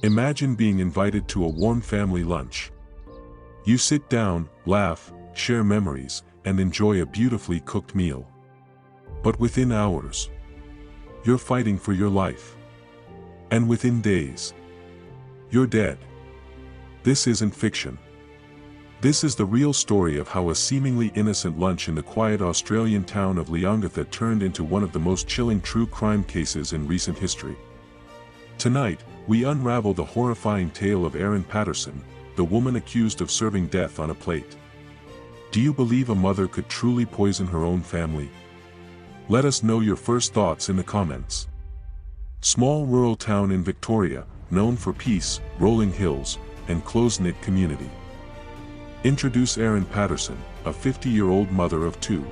Imagine being invited to a warm family lunch. You sit down, laugh, share memories, and enjoy a beautifully cooked meal. But within hours, you're fighting for your life. And within days, you're dead. This isn't fiction. This is the real story of how a seemingly innocent lunch in the quiet Australian town of Leongatha turned into one of the most chilling true crime cases in recent history. Tonight, we unravel the horrifying tale of Erin Patterson, the woman accused of serving death on a plate. Do you believe a mother could truly poison her own family? Let us know your first thoughts in the comments. Small rural town in Victoria, known for peace, rolling hills, and close-knit community. Introduce Erin Patterson, a 50-year-old mother of two.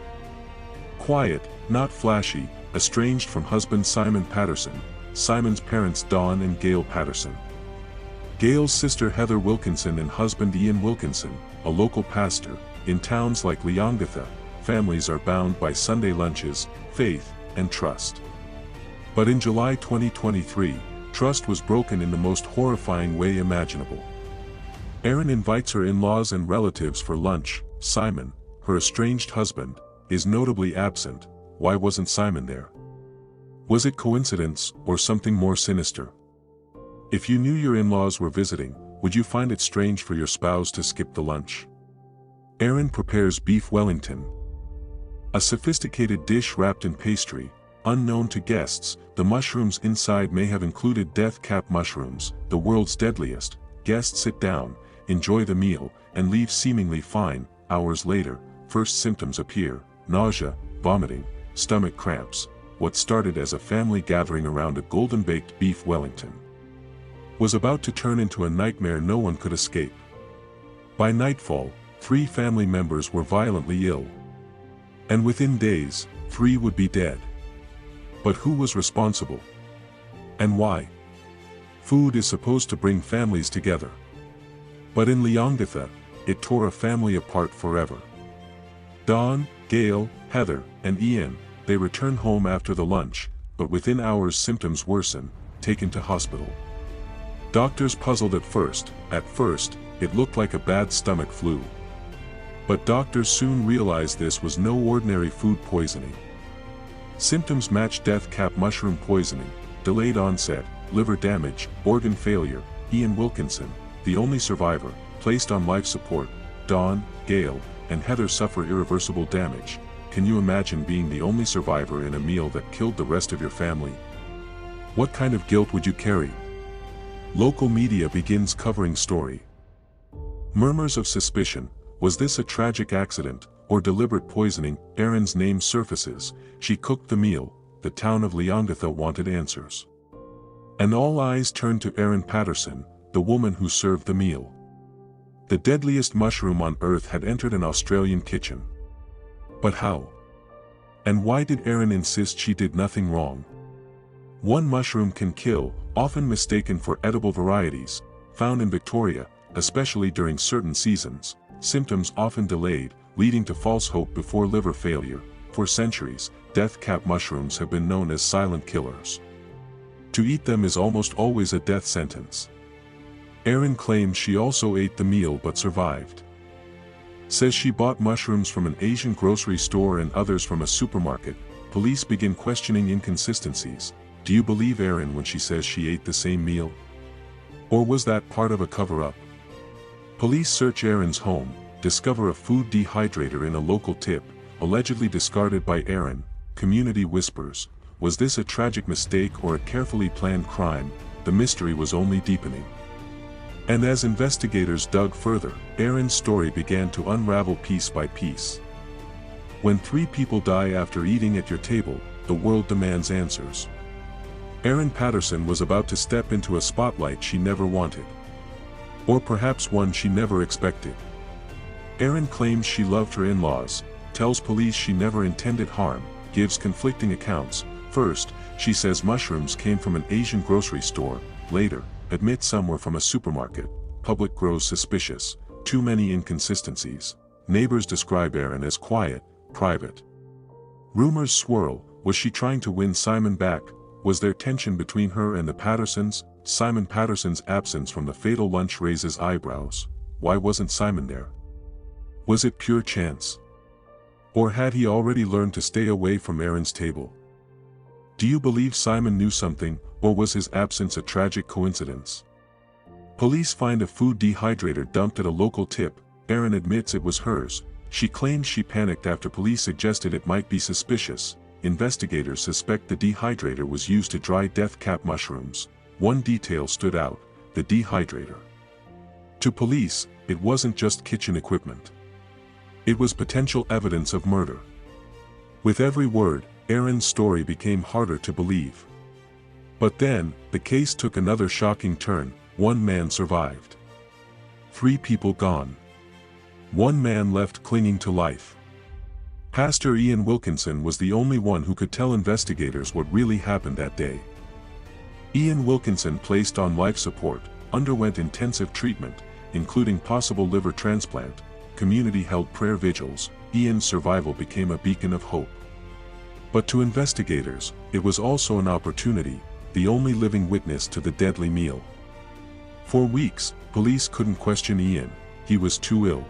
Quiet, not flashy, estranged from husband Simon Patterson, Simon's parents Dawn and Gail Patterson. Gail's sister Heather Wilkinson and husband Ian Wilkinson, a local pastor. In towns like Leongatha, families are bound by Sunday lunches, faith, and trust. But in July 2023, trust was broken in the most horrifying way imaginable. Erin invites her in-laws and relatives for lunch. Simon, her estranged husband, is notably absent. Why wasn't Simon there? Was it coincidence, or something more sinister? If you knew your in-laws were visiting, would you find it strange for your spouse to skip the lunch? Erin prepares Beef Wellington. A sophisticated dish wrapped in pastry. Unknown to guests, the mushrooms inside may have included death cap mushrooms, the world's deadliest. Guests sit down, enjoy the meal, and leave seemingly fine. Hours later, first symptoms appear: nausea, vomiting, stomach cramps. What started as a family gathering around a golden-baked Beef Wellington was about to turn into a nightmare no one could escape. By nightfall, 3 family members were violently ill. And within days, 3 would be dead. But who was responsible? And why? Food is supposed to bring families together. But in Leongatha, it tore a family apart forever. Dawn, Gail, Heather, and Ian, they return home after the lunch, but within hours symptoms worsen, taken to hospital. Doctors puzzled at first. At first, it looked like a bad stomach flu. But doctors soon realized this was no ordinary food poisoning. Symptoms matched death cap mushroom poisoning: delayed onset, liver damage, organ failure. Ian Wilkinson, the only survivor, placed on life support. Dawn, Gail, and Heather suffer irreversible damage. Can you imagine being the only survivor in a meal that killed the rest of your family? What kind of guilt would you carry? Local media begins covering story. Murmurs of suspicion. Was this a tragic accident, or deliberate poisoning? Erin's name surfaces. She cooked the meal. The town of Leongatha wanted answers. And all eyes turned to Erin Patterson, the woman who served the meal. The deadliest mushroom on earth had entered an Australian kitchen. But how? And why did Erin insist she did nothing wrong? One mushroom can kill, often mistaken for edible varieties, found in Victoria, especially during certain seasons. Symptoms often delayed, leading to false hope before liver failure. For centuries, death cap mushrooms have been known as silent killers. To eat them is almost always a death sentence. Erin claims she also ate the meal but survived. Says she bought mushrooms from an Asian grocery store and others from a supermarket. Police begin questioning inconsistencies. Do you believe Erin when she says she ate the same meal? Or was that part of a cover-up? Police search Erin's home, discover a food dehydrator in a local tip, allegedly discarded by Erin. Community whispers. Was this a tragic mistake or a carefully planned crime? The mystery was only deepening. And as investigators dug further, Erin's story began to unravel piece by piece. When 3 people die after eating at your table, the world demands answers. Erin Patterson was about to step into a spotlight she never wanted. Or perhaps one she never expected. Erin claims she loved her in-laws, tells police she never intended harm, gives conflicting accounts. First, she says mushrooms came from an Asian grocery store. Later, admits some were from a supermarket. Public grows suspicious. Too many inconsistencies. Neighbors describe Erin as quiet, private. Rumors swirl. Was she trying to win Simon back? Was there tension between her and the Pattersons? Simon Patterson's absence from the fatal lunch raises eyebrows. Why wasn't Simon there? Was it pure chance? Or had he already learned to stay away from Erin's table? Do you believe Simon knew something, or was his absence a tragic coincidence? Police find a food dehydrator dumped at a local tip. Erin admits it was hers. She claims she panicked after police suggested it might be suspicious. Investigators suspect the dehydrator was used to dry death cap mushrooms. One detail stood out: the dehydrator. To police, it wasn't just kitchen equipment. It was potential evidence of murder. With every word, Erin's story became harder to believe. But then, the case took another shocking turn. One man survived. 3 people gone. One man left clinging to life. Pastor Ian Wilkinson was the only one who could tell investigators what really happened that day. Ian Wilkinson, placed on life support, underwent intensive treatment, including possible liver transplant. Community-held prayer vigils. Ian's survival became a beacon of hope. But to investigators, it was also an opportunity, the only living witness to the deadly meal. For weeks, police couldn't question Ian. He was too ill.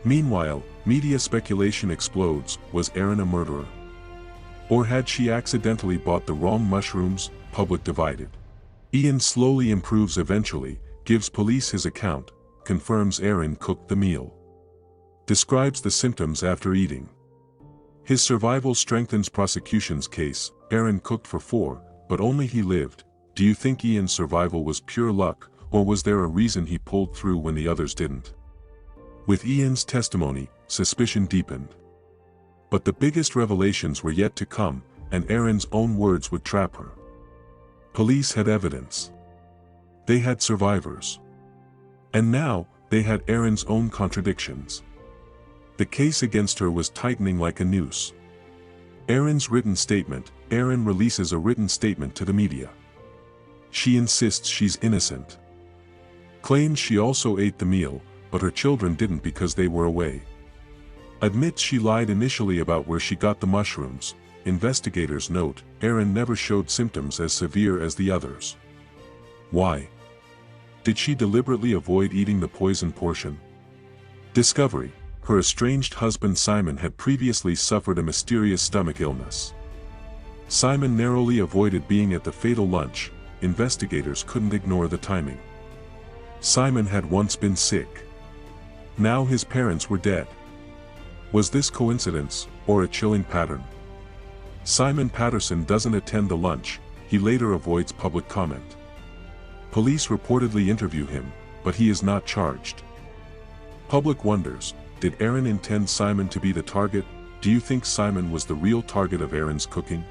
Meanwhile, media speculation explodes. Was Erin a murderer? Or had she accidentally bought the wrong mushrooms? Public divided. Ian slowly improves eventually, gives police his account, confirms Erin cooked the meal. Describes the symptoms after eating. His survival strengthens prosecution's case. Erin cooked for 4, but only he lived. Do you think Ian's survival was pure luck, or was there a reason he pulled through when the others didn't? With Ian's testimony, suspicion deepened. But the biggest revelations were yet to come, and Erin's own words would trap her. Police had evidence. They had survivors. And now, they had Erin's own contradictions. The case against her was tightening like a noose. Erin releases a written statement to the media. She insists she's innocent. Claims she also ate the meal, but her children didn't because they were away. Admits she lied initially about where she got the mushrooms. Investigators note, Erin never showed symptoms as severe as the others. Why? Did she deliberately avoid eating the poison portion? Discovery: her estranged husband Simon had previously suffered a mysterious stomach illness. Simon narrowly avoided being at the fatal lunch. Investigators couldn't ignore the timing. Simon had once been sick. Now his parents were dead. Was this coincidence, or a chilling pattern? Simon Patterson doesn't attend the lunch. He later avoids public comment. Police reportedly interview him, but he is not charged. Public wonders, did Erin intend Simon to be the target? Do you think Simon was the real target of Erin's cooking?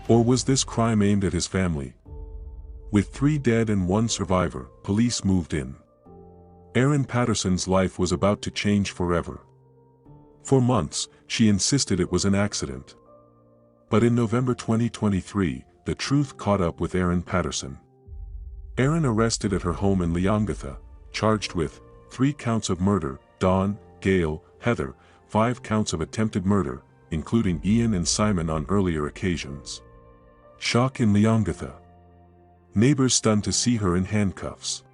Or was this crime aimed at his family? With 3 dead and 1 survivor, police moved in. Erin Patterson's life was about to change forever. For months, she insisted it was an accident. But in November 2023, the truth caught up with Erin Patterson. Erin arrested at her home in Leongatha, charged with 3 counts of murder, Dawn, Gail, Heather, 5 counts of attempted murder, including Ian and Simon on earlier occasions. Shock in Leongatha. Neighbors stunned to see her in handcuffs.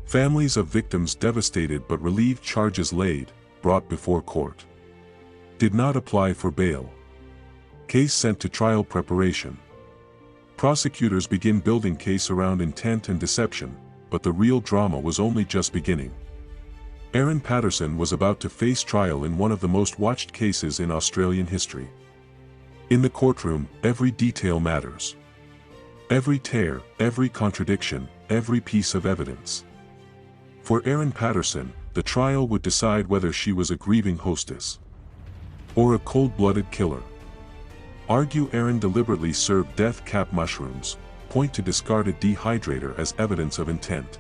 Families of victims devastated but relieved. Charges laid, brought before court. Did not apply for bail. Case sent to trial preparation. Prosecutors begin building case around intent and deception, but the real drama was only just beginning. Erin Patterson was about to face trial in one of the most watched cases in Australian history. In the courtroom, every detail matters. Every tear, every contradiction, every piece of evidence. For Erin Patterson, the trial would decide whether she was a grieving hostess or a cold-blooded killer. Argue Erin deliberately served death cap mushrooms, point to discarded dehydrator as evidence of intent.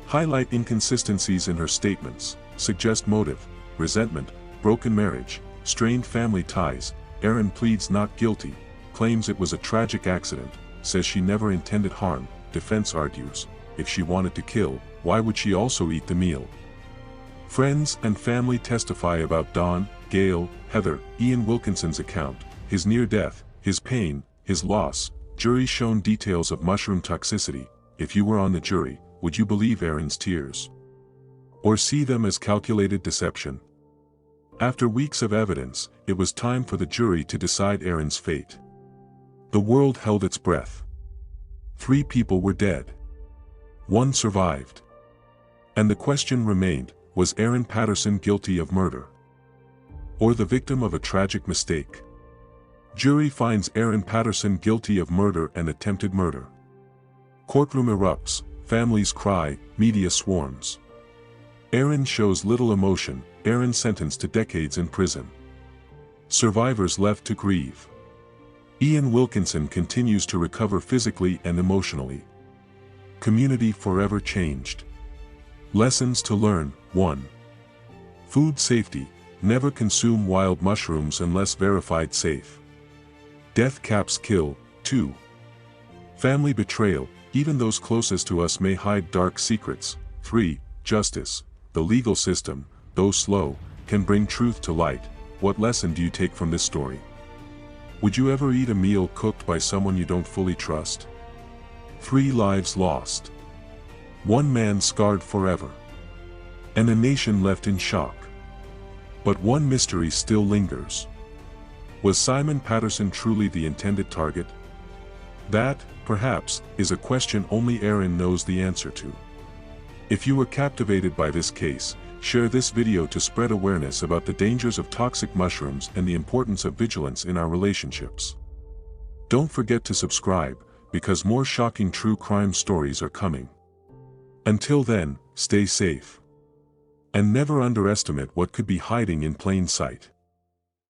Highlight inconsistencies in her statements, suggest motive, resentment, broken marriage, strained family ties. Erin pleads not guilty, claims it was a tragic accident, says she never intended harm. Defense argues, if she wanted to kill, why would she also eat the meal? Friends and family testify about Dawn, Gail, Heather, Ian Wilkinson's account, his near death, his pain, his loss. jury shown details of mushroom toxicity. If you were on the jury, would you believe Erin's tears? Or see them as calculated deception? After weeks of evidence, it was time for the jury to decide Erin's fate. The world held its breath. 3 people were dead. 1 survived. And the question remained, was Erin Patterson guilty of murder? Or the victim of a tragic mistake? Jury finds Erin Patterson guilty of murder and attempted murder. Courtroom erupts, families cry, media swarms. Erin shows little emotion, Erin sentenced to decades in prison. Survivors left to grieve. Ian Wilkinson continues to recover physically and emotionally. Community forever changed. Lessons to learn: 1. Food safety: never consume wild mushrooms unless verified safe. Death caps kill. 2. Family betrayal: even those closest to us may hide dark secrets. 3. Justice: the legal system, though slow, can bring truth to light. What lesson do you take from this story? Would you ever eat a meal cooked by someone you don't fully trust? 3 lives lost. 1 man scarred forever. And a nation left in shock. But one mystery still lingers. Was Simon Patterson truly the intended target? That, perhaps, is a question only Erin knows the answer to. If you were captivated by this case, share this video to spread awareness about the dangers of toxic mushrooms and the importance of vigilance in our relationships. Don't forget to subscribe, because more shocking true crime stories are coming. Until then, stay safe. And never underestimate what could be hiding in plain sight.